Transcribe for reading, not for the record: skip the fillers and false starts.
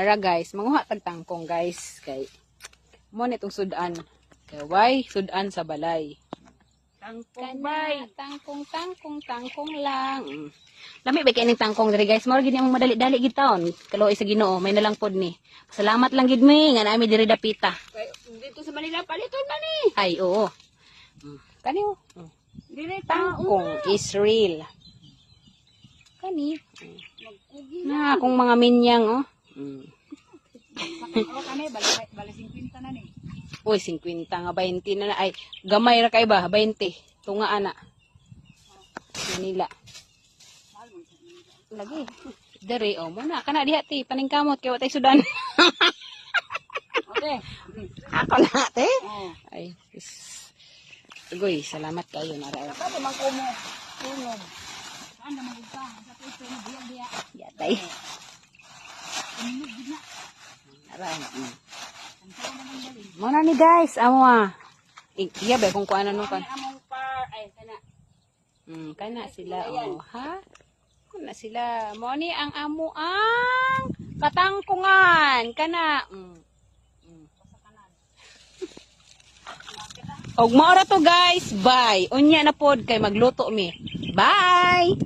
Ara guys, manguha tag tangkong guys. Kay mo nitong sudan. Kay why sudan sa balay. Tangkong bay. Tangkong lang. Lami ba kay ning tangkong diri guys? Mao gid imong madali-dali gid taon. Kaluoy sa Ginoo, may nalang pod ni. Salamat lang gid mi nga naami diri dapita. Dito sa Manila paliton man ni. Ay oo. Kani oh. Dire Tangkong is real. Kani. Mag-ugi Na akong mga minyang oh. O kani bali 50 na ni. Uy, 50 nga 20 na ay gamay ra kay ba 20. Tunga ana. Manila. Lagi. Dere oh mo na kana diha ti paningkamot kay wa tay sudan. Okay. Ako na te. Oh. Ay. Ugoy, salamat kayo na ra. Pwede man ko mo. Tulog. Saan na magugta? Sa pwesto ni diya. Yatay. Tulog gid na. Ara. Ang tawo naman dali. Mo na ni guys, amo ah. Iya ba kung kuano no kan. Among par ay kana. Kana sila oh, ha? Kana sila. Mo ni ang amo ang katangkungan. Kana. Og mao ra to guys. Bye. Unya na pod kay magluto mi. Bye.